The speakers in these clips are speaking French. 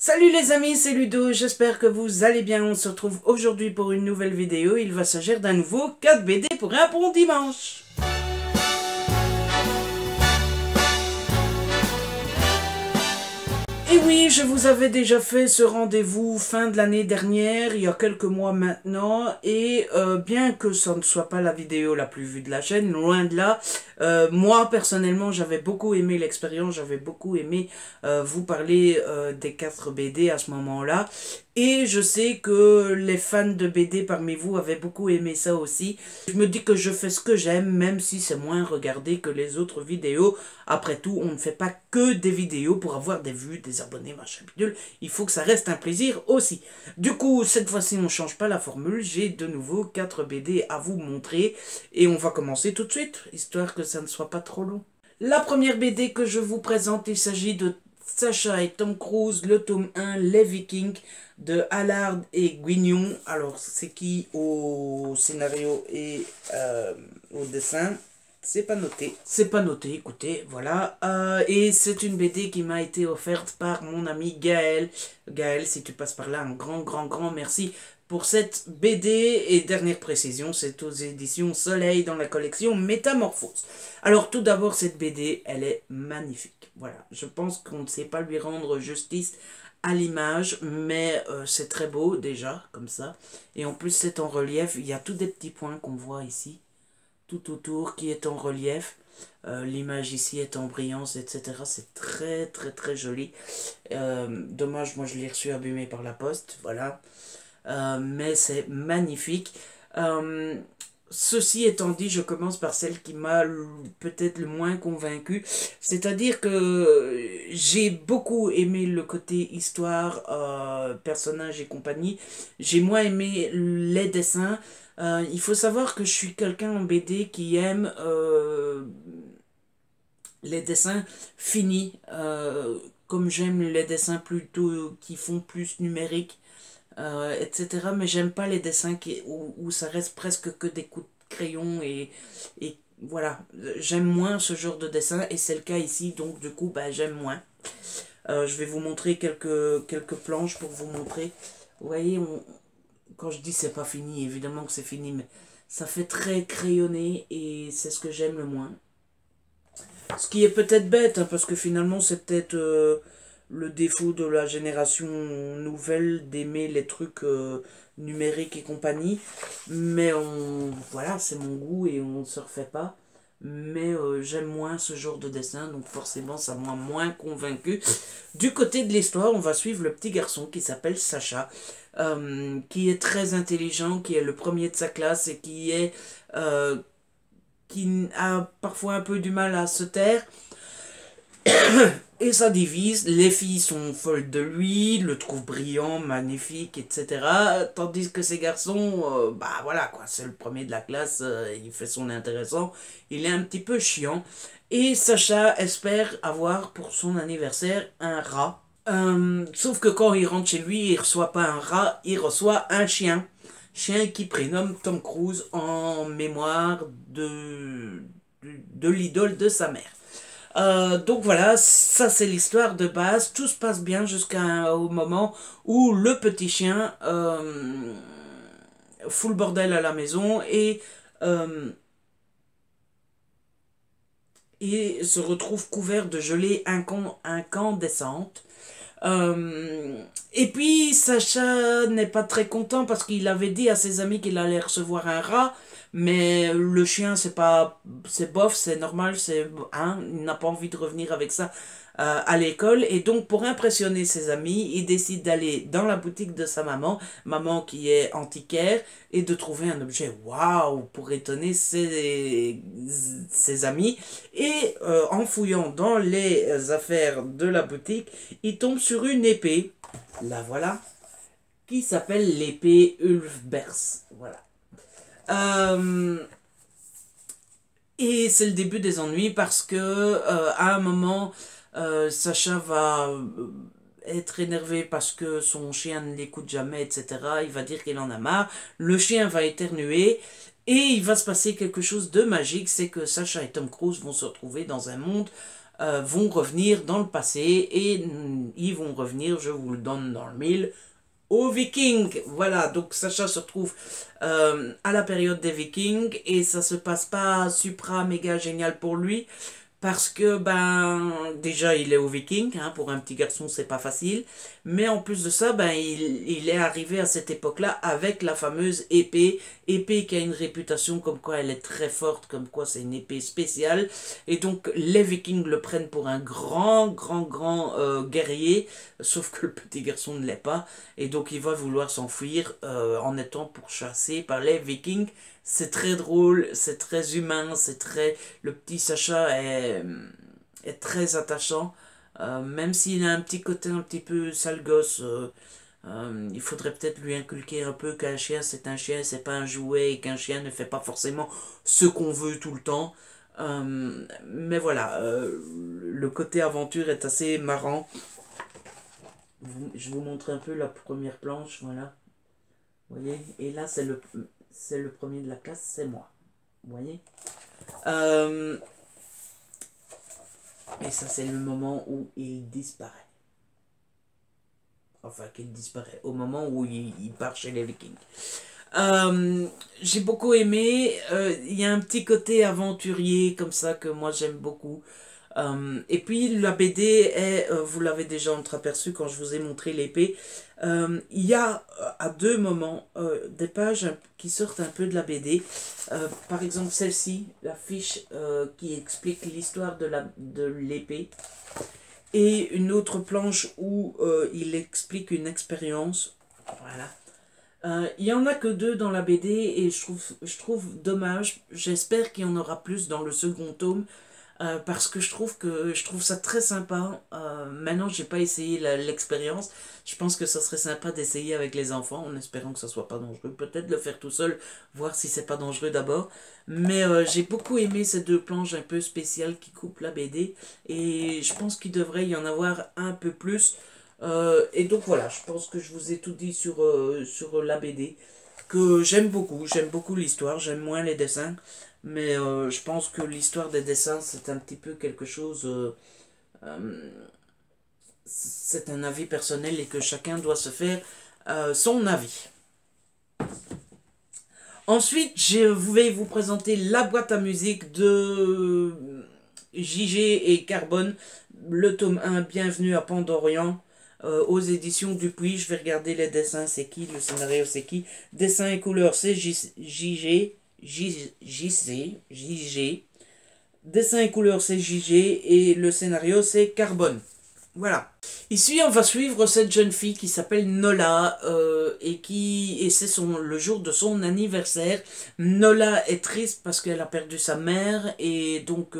Salut les amis, c'est Ludo, j'espère que vous allez bien. On se retrouve aujourd'hui pour une nouvelle vidéo. Il va s'agir d'un nouveau 4 BD pour un bon dimanche. Et oui, je vous avais déjà fait ce rendez-vous fin de l'année dernière, il y a quelques mois maintenant, et bien que ça ne soit pas la vidéo la plus vue de la chaîne, loin de là, moi personnellement j'avais beaucoup aimé l'expérience, j'avais beaucoup aimé vous parler des 4 BD à ce moment-là, et je sais que les fans de BD parmi vous avaient beaucoup aimé ça aussi. Je me dis que je fais ce que j'aime, même si c'est moins regardé que les autres vidéos. Après tout, on ne fait pas que des vidéos pour avoir des vues, des abonnés, machin bidule. Il faut que ça reste un plaisir aussi. Du coup, cette fois-ci, on ne change pas la formule. J'ai de nouveau 4 BD à vous montrer. Et on va commencer tout de suite, histoire que ça ne soit pas trop long. La première BD que je vous présente, il s'agit de Sacha et Tom Cruise, le tome 1, Les Vikings, de Allard et Guignon. Alors, c'est qui au scénario et au dessin? C'est pas noté. C'est pas noté, écoutez, voilà. Et c'est une BD qui m'a été offerte par mon ami Gaël. Gaël, si tu passes par là, un grand merci pour cette BD. Et dernière précision, c'est aux éditions Soleil dans la collection Métamorphose. Alors tout d'abord, cette BD, elle est magnifique. Voilà, je pense qu'on ne sait pas lui rendre justice à l'image, mais c'est très beau déjà, comme ça. Et en plus, c'est en relief. Il y a tous des petits points qu'on voit ici, tout autour, qui est en relief. L'image ici est en brillance, etc. C'est très joli. Dommage, moi je l'ai reçu abîmé par la poste, voilà. Mais c'est magnifique. Ceci étant dit, je commence par celle qui m'a peut-être le moins convaincu. C'est-à-dire que j'ai beaucoup aimé le côté histoire, personnage et compagnie. J'ai moins aimé les dessins. Il faut savoir que je suis quelqu'un en BD qui aime les dessins finis. Comme j'aime les dessins plutôt qui font plus numérique. Etc. Mais j'aime pas les dessins où ça reste presque que des coups de crayon et voilà. J'aime moins ce genre de dessin et c'est le cas ici, donc du coup, bah, j'aime moins. Je vais vous montrer quelques planches pour vous montrer. Vous voyez, quand je dis c'est pas fini, évidemment que c'est fini, mais ça fait très crayonné et c'est ce que j'aime le moins. Ce qui est peut-être bête, hein, parce que finalement c'est peut-être le défaut de la génération nouvelle d'aimer les trucs numériques et compagnie. Mais voilà, c'est mon goût et on ne se refait pas. Mais j'aime moins ce genre de dessin, donc forcément ça m'a moins convaincu. Du côté de l'histoire, on va suivre le petit garçon qui s'appelle Sacha, qui est très intelligent, qui est le premier de sa classe et qui a parfois un peu du mal à se taire. Et ça divise, les filles sont folles de lui, le trouvent brillant, magnifique, etc. Tandis que ces garçons, bah voilà quoi, c'est le premier de la classe, il fait son intéressant, il est un petit peu chiant. Et Sacha espère avoir pour son anniversaire un rat. Sauf que quand il rentre chez lui, il reçoit pas un rat, il reçoit un chien. Chien qui prénomme Tom Cruise en mémoire de l'idole de sa mère. Donc voilà, ça c'est l'histoire de base. Tout se passe bien jusqu'au moment où le petit chien fout le bordel à la maison et se retrouve couvert de gelée incandescente. Et puis Sacha n'est pas très content parce qu'il avait dit à ses amis qu'il allait recevoir un rat, mais le chien c'est bof, c'est normal, hein, il n'a pas envie de revenir avec ça à l'école, et donc pour impressionner ses amis, il décide d'aller dans la boutique de sa maman qui est antiquaire, et de trouver un objet waouh pour étonner ses amis. Et en fouillant dans les affaires de la boutique, il tombe sur une épée, la voilà, qui s'appelle l'épée Ulfberst. Voilà. Et c'est le début des ennuis parce que à un moment, Sacha va être énervé parce que son chien ne l'écoute jamais, etc. Il va dire qu'il en a marre. Le chien va éternuer et il va se passer quelque chose de magique, c'est que Sacha et Tom Cruise vont se retrouver dans un monde vont revenir dans le passé et ils vont revenir, je vous le donne dans le mille, aux Vikings. Voilà, donc Sacha se retrouve à la période des Vikings et ça se passe pas supra méga génial pour lui. Parce que, ben, déjà, il est au Viking, hein, pour un petit garçon, c'est pas facile. Mais en plus de ça, ben, il est arrivé à cette époque-là avec la fameuse épée. Épée qui a une réputation comme quoi elle est très forte, comme quoi c'est une épée spéciale. Et donc, les Vikings le prennent pour un grand guerrier. Sauf que le petit garçon ne l'est pas. Et donc, il va vouloir s'enfuir en étant pourchassé par les Vikings. C'est très drôle, c'est très humain, c'est très... Le petit Sacha est très attachant, même s'il a un petit côté un petit peu sale gosse. Il faudrait peut-être lui inculquer un peu qu'un chien c'est un chien, c'est pas un jouet, et qu'un chien ne fait pas forcément ce qu'on veut tout le temps. Mais voilà, le côté aventure est assez marrant. Je vous montre un peu la première planche, voilà. Vous voyez, et là c'est le premier de la classe, c'est moi. Vous voyez, et ça c'est le moment où il disparaît. Enfin, qu'il disparaît. Au moment où il part chez les Vikings. J'ai beaucoup aimé. Il y a un petit côté aventurier comme ça que moi j'aime beaucoup. Et puis la BD est, vous l'avez déjà entreaperçu quand je vous ai montré l'épée, il y a à deux moments des pages qui sortent un peu de la BD. Par exemple celle-ci, la fiche qui explique l'histoire de l'épée. Et une autre planche où il explique une expérience. Voilà. Il y en a que deux dans la BD et je trouve dommage. J'espère qu'il y en aura plus dans le second tome. Parce que je trouve ça très sympa. Maintenant, j'ai pas essayé l'expérience. Je pense que ça serait sympa d'essayer avec les enfants, en espérant que ça soit pas dangereux. Peut-être le faire tout seul, voir si c'est pas dangereux d'abord. Mais j'ai beaucoup aimé ces deux planches un peu spéciales qui coupent la BD. Et je pense qu'il devrait y en avoir un peu plus. Et donc voilà, je pense que je vous ai tout dit sur la BD. Que j'aime beaucoup l'histoire, j'aime moins les dessins. Mais je pense que l'histoire des dessins, c'est un petit peu quelque chose... c'est un avis personnel et que chacun doit se faire son avis. Ensuite, je vais vous présenter la boîte à musique de JG et Carbone, le tome 1, Bienvenue à Pandorian, aux éditions Dupuis. Je vais regarder les dessins, c'est qui, le scénario c'est qui. Dessin et couleurs, c'est JG. JG. Dessin et couleurs, c'est JG. Et le scénario, c'est Carbone. Voilà. Ici, on va suivre cette jeune fille qui s'appelle Nola et c'est le jour de son anniversaire. Nola est triste parce qu'elle a perdu sa mère et donc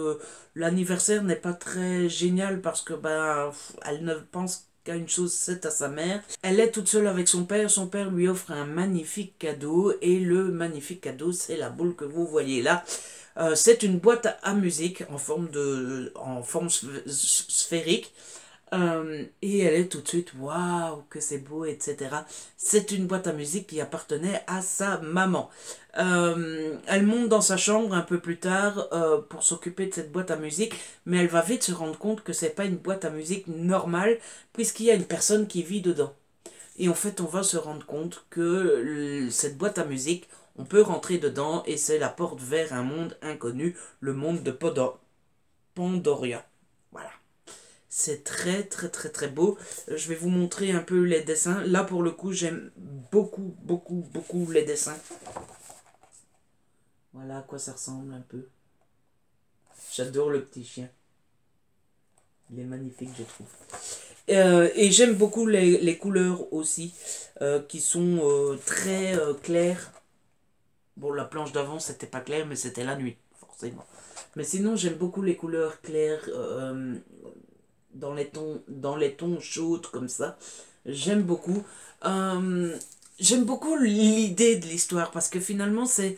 l'anniversaire n'est pas très génial parce que ben elle ne pense qu'à une chose, c'est à sa mère. Elle est toute seule avec son père. Son père lui offre un magnifique cadeau et le magnifique cadeau, c'est la boule que vous voyez là. C'est une boîte à musique en forme sphérique. Et elle est tout de suite, waouh, que c'est beau, etc. C'est une boîte à musique qui appartenait à sa maman. Elle monte dans sa chambre un peu plus tard pour s'occuper de cette boîte à musique, mais elle va vite se rendre compte que c'est pas une boîte à musique normale, puisqu'il y a une personne qui vit dedans. Et en fait, on va se rendre compte que cette boîte à musique, on peut rentrer dedans et c'est la porte vers un monde inconnu, le monde de Pandoria. Voilà. C'est très beau. Je vais vous montrer un peu les dessins. Là, pour le coup, j'aime beaucoup les dessins. Voilà à quoi ça ressemble un peu. J'adore le petit chien. Il est magnifique, je trouve. Et j'aime beaucoup les couleurs aussi, qui sont très claires. Bon, la planche d'avant, c'était pas clair, mais c'était la nuit, forcément. Mais sinon, j'aime beaucoup les couleurs claires, dans les tons chauds comme ça. J'aime beaucoup. J'aime beaucoup l'idée de l'histoire parce que finalement c'est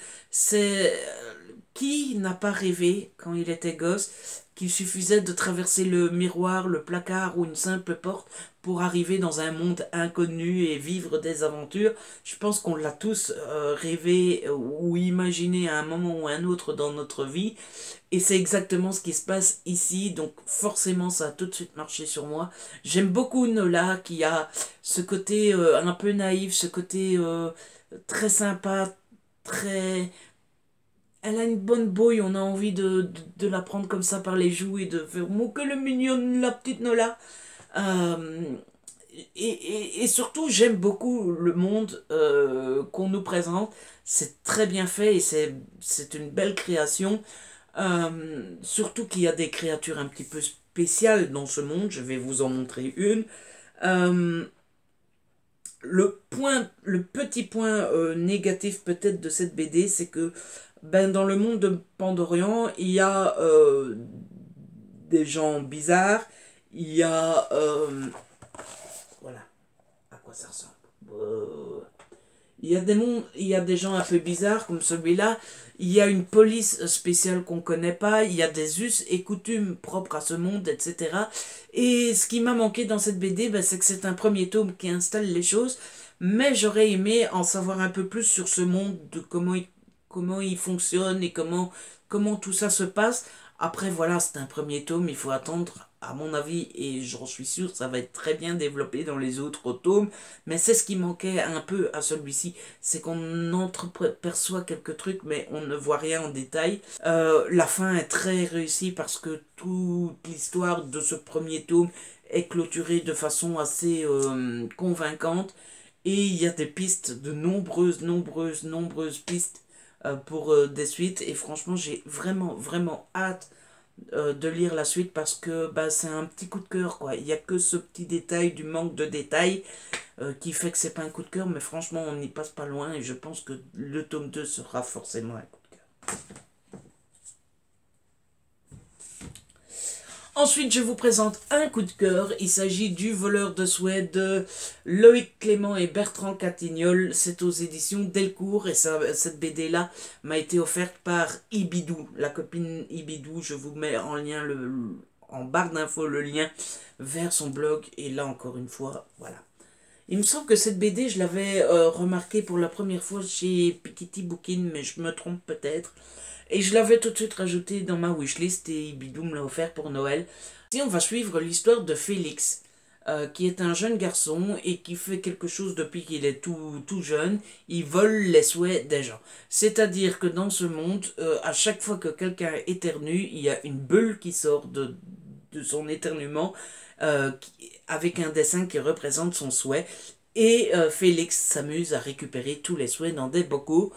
Qui n'a pas rêvé, quand il était gosse, qu'il suffisait de traverser le miroir, le placard ou une simple porte pour arriver dans un monde inconnu et vivre des aventures? Je pense qu'on l'a tous rêvé ou imaginé à un moment ou à un autre dans notre vie. Et c'est exactement ce qui se passe ici, donc forcément ça a tout de suite marché sur moi. J'aime beaucoup Nola qui a ce côté un peu naïf, ce côté très sympa, très... Elle a une bonne bouille, on a envie de la prendre comme ça par les joues et de faire « Mon que le mignonne, la petite Nola !» et surtout, j'aime beaucoup le monde qu'on nous présente. C'est très bien fait et c'est une belle création. Surtout qu'il y a des créatures un petit peu spéciales dans ce monde. Je vais vous en montrer une. Euh, le petit point négatif peut-être de cette BD, c'est que ben, dans le monde de Pandorian, il y a des gens bizarres, il y a... voilà, à quoi ça ressemble. Il y a des gens un peu bizarres comme celui-là. Il y a une police spéciale qu'on ne connaît pas. Il y a des us et coutumes propres à ce monde, etc. Et ce qui m'a manqué dans cette BD, ben, c'est que c'est un premier tome qui installe les choses. Mais j'aurais aimé en savoir un peu plus sur ce monde, de comment il fonctionne et comment tout ça se passe. Après, voilà, c'est un premier tome, il faut attendre, à mon avis, et j'en suis sûr, ça va être très bien développé dans les autres tomes, mais c'est ce qui manquait un peu à celui-ci, c'est qu'on entreperçoit quelques trucs, mais on ne voit rien en détail. La fin est très réussie parce que toute l'histoire de ce premier tome est clôturée de façon assez convaincante, et il y a des pistes, de nombreuses pistes pour des suites, et franchement j'ai vraiment hâte de lire la suite parce que bah, c'est un petit coup de cœur quoi. Il n'y a que ce petit détail du manque de détails qui fait que c'est pas un coup de cœur, mais franchement on n'y passe pas loin et je pense que le tome 2 sera forcément un coup de cœur. Ensuite, je vous présente un coup de cœur. Il s'agit du Voleur de souhaits de Loïc Clément et Bertrand Catignol. C'est aux éditions Delcourt et cette BD-là m'a été offerte par Ibidou, la copine Ibidou. Je vous mets en lien en barre d'infos le lien vers son blog. Et là, encore une fois, voilà. Il me semble que cette BD, je l'avais remarquée pour la première fois chez Piketty Bookin, mais je me trompe peut-être. Et je l'avais tout de suite rajouté dans ma wishlist et Bidou me l'a offert pour Noël. Ici, on va suivre l'histoire de Félix, qui est un jeune garçon et qui fait quelque chose depuis qu'il est tout jeune. Il vole les souhaits des gens. C'est-à-dire que dans ce monde, à chaque fois que quelqu'un éternue, il y a une bulle qui sort de son éternuement avec un dessin qui représente son souhait. Et Félix s'amuse à récupérer tous les souhaits dans des bocaux.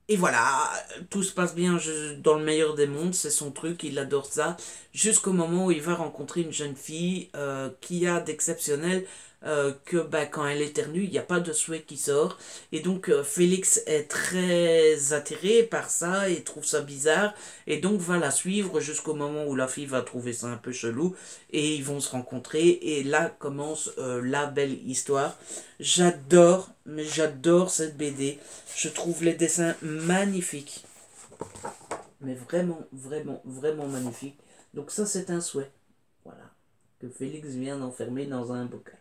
Et voilà, tout se passe bien dans le meilleur des mondes, c'est son truc, il adore ça, jusqu'au moment où il va rencontrer une jeune fille qui a d'exceptionnel que bah, quand elle éternue, il n'y a pas de souhait qui sort. Et donc Félix est très attiré par ça et trouve ça bizarre. Et donc va la suivre jusqu'au moment où la fille va trouver ça un peu chelou. Et ils vont se rencontrer. Et là commence la belle histoire. J'adore, mais j'adore cette BD. Je trouve les dessins magnifiques. Mais vraiment magnifiques. Donc ça c'est un souhait. Voilà. Que Félix vient d'enfermer dans un bocal.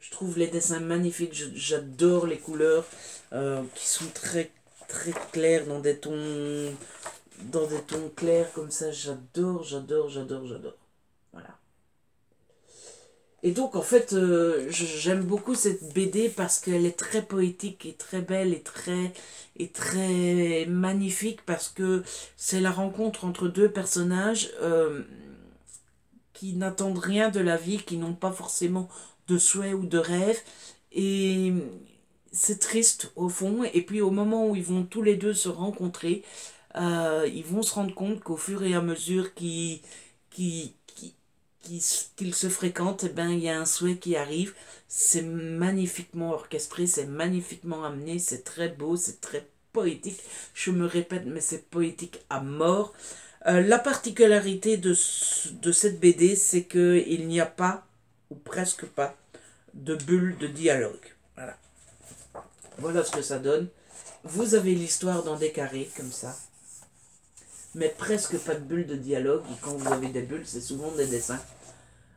Je trouve les dessins magnifiques, j'adore les couleurs qui sont très claires dans des tons clairs comme ça, j'adore. Voilà. Et donc en fait, j'aime beaucoup cette BD parce qu'elle est très poétique et très belle et très magnifique parce que c'est la rencontre entre deux personnages qui n'attendent rien de la vie, qui n'ont pas forcément de souhaits ou de rêves. Et c'est triste au fond. Et puis au moment où ils vont tous les deux se rencontrer, ils vont se rendre compte qu'au fur et à mesure qu'ils se fréquentent, eh ben, il y a un souhait qui arrive. C'est magnifiquement orchestré, c'est magnifiquement amené, c'est très beau, c'est très poétique. Je me répète, mais c'est poétique à mort. La particularité de cette BD, c'est qu'il n'y a pas, ou presque pas, de bulle de dialogue. Voilà ce que ça donne. Vous avez l'histoire dans des carrés, comme ça. Mais presque pas de bulles de dialogue. Et quand vous avez des bulles, c'est souvent des dessins.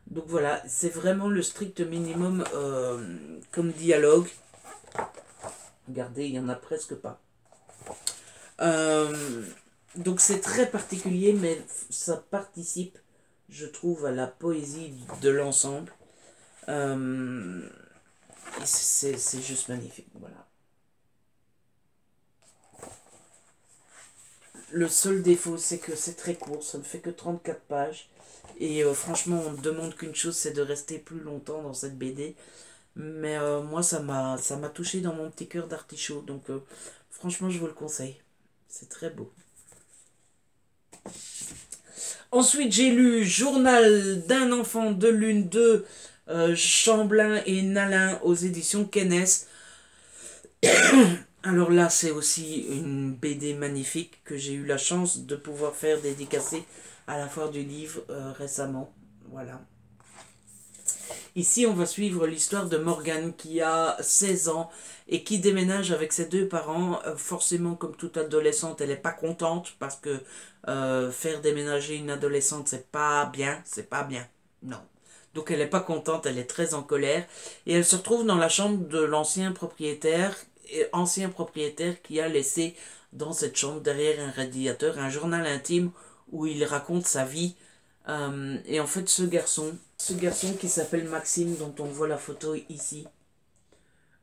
Donc voilà, c'est vraiment le strict minimum comme dialogue. Regardez, il n'y en a presque pas. Donc c'est très particulier, mais ça participe, je trouve, à la poésie de l'ensemble. C'est juste magnifique, voilà. Le seul défaut, c'est que c'est très court, ça ne fait que 34 pages. Et franchement, on ne demande qu'une chose, c'est de rester plus longtemps dans cette BD. Mais moi, ça m'a touché dans mon petit cœur d'artichaut. Donc franchement, je vous le conseille. C'est très beau. Ensuite, j'ai lu Journal d'un enfant de lune de Chamblin et Nalin aux éditions Kennes. Alors là, c'est aussi une BD magnifique que j'ai eu la chance de pouvoir faire dédicacer à la foire du livre récemment. Voilà. Ici, on va suivre l'histoire de Morgane qui a 16 ans et qui déménage avec ses deux parents. Forcément, comme toute adolescente, elle n'est pas contente parce que faire déménager une adolescente, c'est pas bien. C'est pas bien. Non. Donc elle n'est pas contente, elle est très en colère. Et elle se retrouve dans la chambre de l'ancien propriétaire qui a laissé dans cette chambre, derrière un radiateur, un journal intime où il raconte sa vie. Et en fait, ce garçon qui s'appelle Maxime, dont on voit la photo ici,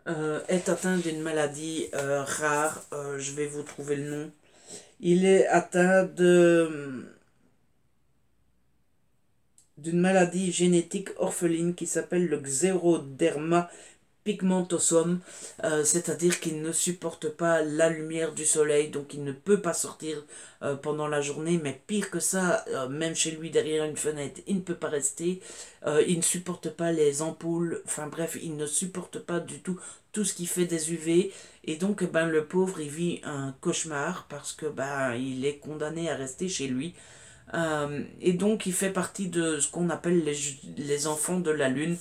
est atteint d'une maladie rare. Je vais vous trouver le nom. Il est atteint d'une maladie génétique orpheline qui s'appelle le xéroderma pigmentosum, c'est-à-dire qu'il ne supporte pas la lumière du soleil, donc il ne peut pas sortir pendant la journée, mais pire que ça, même chez lui derrière une fenêtre, il ne peut pas rester, il ne supporte pas les ampoules, enfin bref, il ne supporte pas du tout ce qui fait des UV, et donc ben, le pauvre il vit un cauchemar parce que ben, il est condamné à rester chez lui. Et donc il fait partie de ce qu'on appelle les enfants de la lune,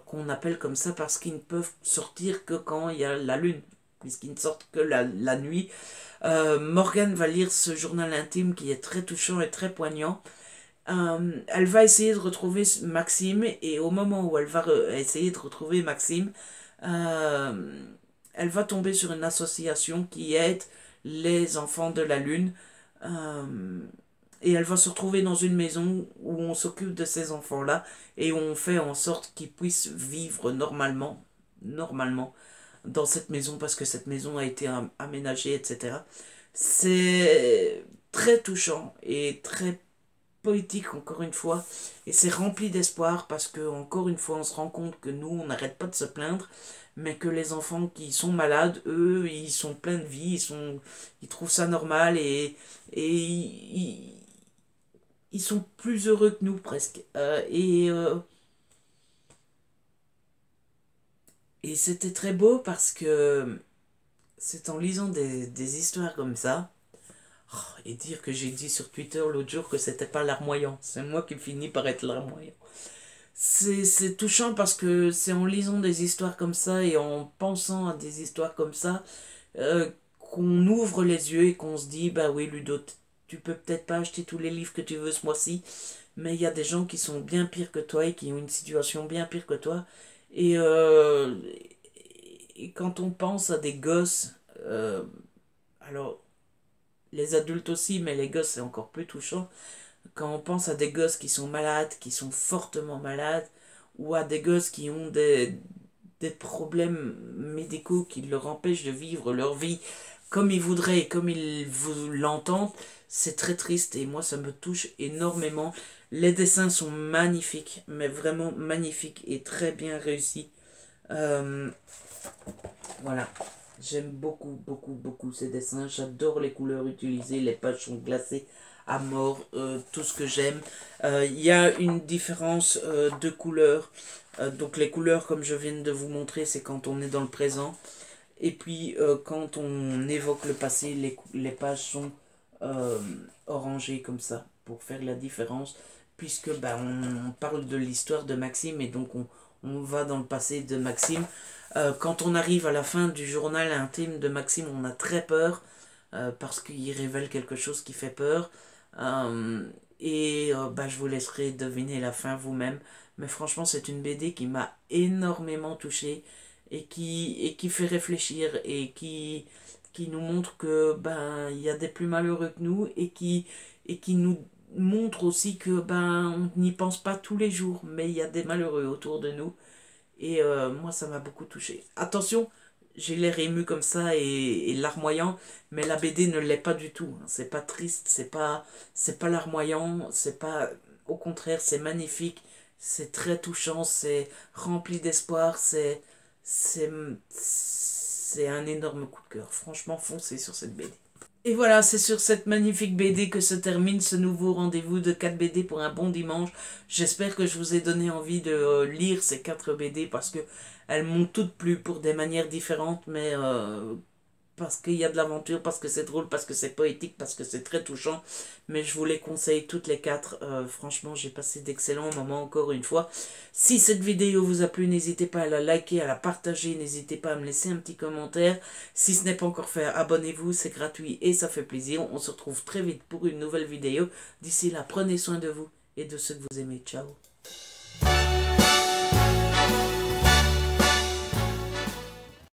qu'on appelle comme ça parce qu'ils ne peuvent sortir que quand il y a la lune, puisqu'ils ne sortent que la nuit. Morgane va lire ce journal intime qui est très touchant et très poignant. Elle va essayer de retrouver Maxime, et au moment où elle va essayer de retrouver Maxime, elle va tomber sur une association qui aide les enfants de la lune. Et elle va se retrouver dans une maison où on s'occupe de ces enfants-là et où on fait en sorte qu'ils puissent vivre normalement dans cette maison parce que cette maison a été aménagée, etc. C'est très touchant et très poétique encore une fois, et c'est rempli d'espoir parce que encore une fois on se rend compte que nous on n'arrête pas de se plaindre, mais que les enfants qui sont malades, eux, ils sont pleins de vie, ils trouvent ça normal, et ils sont plus heureux que nous presque. Et c'était très beau parce que c'est en lisant des histoires comme ça. Oh, et dire que j'ai dit sur Twitter l'autre jour que c'était pas larmoyant. C'est moi qui finis par être larmoyant. C'est touchant parce que c'est en lisant des histoires comme ça et en pensant à des histoires comme ça qu'on ouvre les yeux et qu'on se dit, bah oui Ludo, tu peux peut-être pas acheter tous les livres que tu veux ce mois-ci, mais il y a des gens qui sont bien pires que toi et qui ont une situation bien pire que toi. Et, euh, et quand on pense à des gosses, alors les adultes aussi, mais les gosses c'est encore plus touchant. Quand on pense à des gosses qui sont malades, qui sont fortement malades, ou à des gosses qui ont des problèmes médicaux qui leur empêchent de vivre leur vie comme ils voudraient et comme ils vous l'entendent, c'est très triste et moi ça me touche énormément. Les dessins sont magnifiques, mais vraiment magnifiques et très bien réussis. Euh, voilà. J'aime beaucoup, beaucoup, beaucoup ces dessins. J'adore les couleurs utilisées. Les pages sont glacées à mort. Tout ce que j'aime. Il y a une différence de couleurs. Donc les couleurs, comme je viens de vous montrer, c'est quand on est dans le présent. Et puis quand on évoque le passé, les pages sont orangées comme ça. Pour faire la différence. Puisque bah, on parle de l'histoire de Maxime. Et donc on va dans le passé de Maxime. Quand on arrive à la fin du journal intime de Maxime, on a très peur, parce qu'il révèle quelque chose qui fait peur. Je vous laisserai deviner la fin vous-même. Mais franchement, c'est une BD qui m'a énormément touché et qui fait réfléchir qui nous montre que il y a des plus malheureux que nous et qui nous montre aussi que on n'y pense pas tous les jours, mais il y a des malheureux autour de nous. Et moi, ça m'a beaucoup touché. Attention, j'ai l'air ému comme ça et larmoyant, mais la BD ne l'est pas du tout. C'est pas triste, c'est pas larmoyant, c'est pas... Au contraire, c'est magnifique, c'est très touchant, c'est rempli d'espoir, c'est un énorme coup de cœur. Franchement, foncez sur cette BD. Et voilà, c'est sur cette magnifique BD que se termine ce nouveau rendez-vous de 4 BD pour un bon dimanche. J'espère que je vous ai donné envie de lire ces 4 BD parce que elles m'ont toutes plu pour des manières différentes, mais parce qu'il y a de l'aventure, parce que c'est drôle, parce que c'est poétique, parce que c'est très touchant. Mais je vous les conseille toutes les 4. Franchement, j'ai passé d'excellents moments encore une fois. Si cette vidéo vous a plu, n'hésitez pas à la liker, à la partager. N'hésitez pas à me laisser un petit commentaire. Si ce n'est pas encore fait, abonnez-vous, c'est gratuit et ça fait plaisir. On se retrouve très vite pour une nouvelle vidéo. D'ici là, prenez soin de vous et de ceux que vous aimez. Ciao.